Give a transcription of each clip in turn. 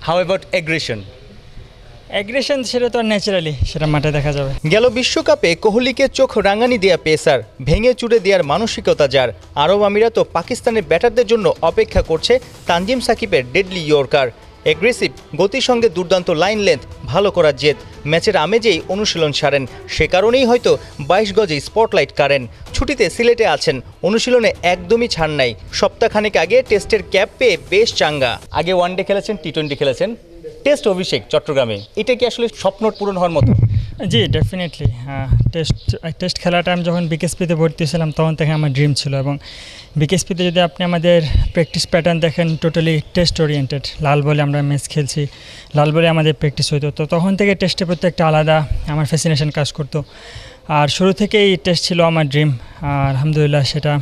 How about aggression? Aggression সেটা তো naturally সেটা মাঠে দেখা যাবে। গেল বিশ্বকাপে কোহলিকে চোখ রাঙানি দেয়া পেসার, ভেঙে চুরে দেওয়ার মানসিকতা যার। আরব আমিরাত ও পাকিস্তানের ব্যাটারদের জন্য অপেক্ষা করছে তানজিম সাকিবের ডেডলি ইয়র্কার। অ্যাগ্রেসিভ গতির সঙ্গে দুর্দান্ত লাইন লেন্থ, ভালো করার জেদ, ম্যাচের আমেজেই অনুশীলন সারেন। সে কারণেই হয়তো 22 গজেই স্পটলাইট কাড়েন। ছুটিতে সিলেটে আছেন, অনুশীলনে একদমই ছাড় নাই। সপ্তাহখানেক আগে টেস্টের ক্যাপ পেয়ে বেশ চাঙ্গা। আগে ওয়ানডে খেলেছেন, টি-20 খেলেছেন, টেস্ট অভিষেক চট্টগ্রামে, এটা কি আসলে স্বপ্ন পূরণ হওয়ার মতো? জি ডেফিনেটলি। টেস্ট খেলাটা আমি যখন বিকেএসপিতে ভর্তি ছিলাম তখন থেকে আমার ড্রিম ছিল, এবং বিকেএসপিতে যদি আপনি আমাদের প্র্যাকটিস প্যাটার্ন দেখেন টোটালি টেস্ট ওরিয়েন্টেড। লাল বলে আমরা ম্যাচ খেলছি, লাল বলে আমাদের প্র্যাকটিস হইতো। তো তখন থেকে টেস্টের প্রতি একটা আলাদা আমার ফ্যাসিনেশন কাজ করতো, আর শুরু থেকেই টেস্ট ছিল আমার ড্রিম। আর আলহামদুলিল্লাহ সেটা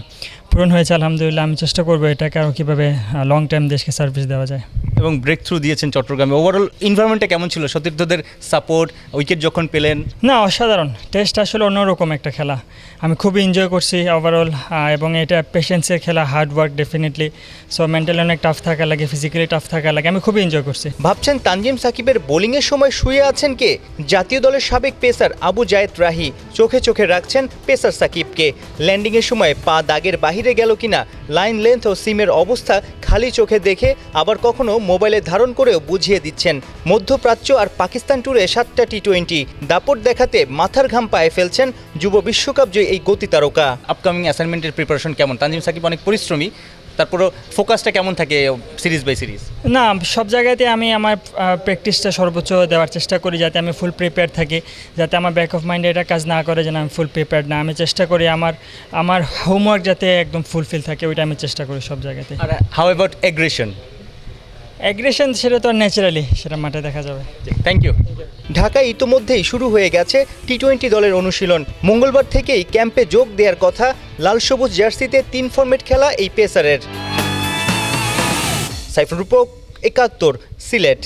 পূরণ হয়েছে। আলহামদুলিল্লাহ আমি চেষ্টা করবো এটাকে আরও কীভাবে লং টাইম দেশকে সার্ভিস দেওয়া যায়। এবং ব্রেক থ্রু দিয়েছেন চট্টগ্রামে। ওভারঅল এনভায়রনমেন্টটা কেমন ছিল? সতীর্থদের সাপোর্ট, উইকেট যখন পেলেন? না, অসাধারণ। টেস্ট আসলে অন্যরকম একটা খেলা, আমি খুবই এনজয় করছি ওভারঅল। এবং এটা পেশেন্সের খেলা, hard work definitely. So mentally অনেক টাফ থাকা লাগে, ফিজিক্যালি টাফ থাকা লাগে, আমি খুবই এনজয় করছি। ভাবছেন তানজিম সাকিবের বোলিংয়ের সময় শুয়ে আছেন কে? জাতীয় দলের সাবেক পেসার আবু জায়েদ রাহি চোখে চোখে রাখছেন পেসার সাকিবকে। ল্যান্ডিংয়ের সময় পা দাগের বাহিরে গেল কিনা, লাইন লেন্থ ও সিমের অবস্থা খালি চোখে দেখে, আবার কখনো মোবাইলে ধারণ করেও বুঝিয়ে দিচ্ছেন। মধ্যপ্রাচ্য আর পাকিস্তান ট্যুরে 7টা টি-20 দাপট দেখাতে মাথার ঘাম পায়ে ফেলছেন যুব বিশ্বকাপ জয়ী এই গতি তারকা। আপকামিং অ্যাসাইনমেন্টের প্রিপারেশন কেমন? তানজিম সাকিব অনেক পরিশ্রমী, তারপরও ফোকাসটা কেমন থাকে সিরিজ বাই সিরিজ? না, সব জায়গাতে আমি আমার প্র্যাকটিসটা সর্বোচ্চ দেওয়ার চেষ্টা করি, যাতে আমি ফুল প্রিপেয়ার থাকি, যাতে আমার ব্যাক অফ মাইন্ডে এটা কাজ না করে যেন আমি ফুল প্রিপেয়ার্ড না। আমি চেষ্টা করি আমার হোমওয়ার্ক যাতে একদম ফুলফিল থাকে, ওইটা আমি চেষ্টা করি সব জায়গাতে। আর হাউ অ্যাবাউট অ্যাগ্রেশন? অ্যাগ্রেশন সেটা তো ন্যাচারালি সেটা মাঠে দেখা যাবে। Thank you. ঢাকায় ইতোমধ্যেই শুরু হয়ে গেছে টি-20 দলের অনুশীলন। মঙ্গলবার থেকেই ক্যাম্পে যোগ দেওয়ার কথা লাল সবুজ জার্সিতে 3 ফরম্যাট খেলা এই পেসারের। সাইফুর রূপক, 71, সিলেট।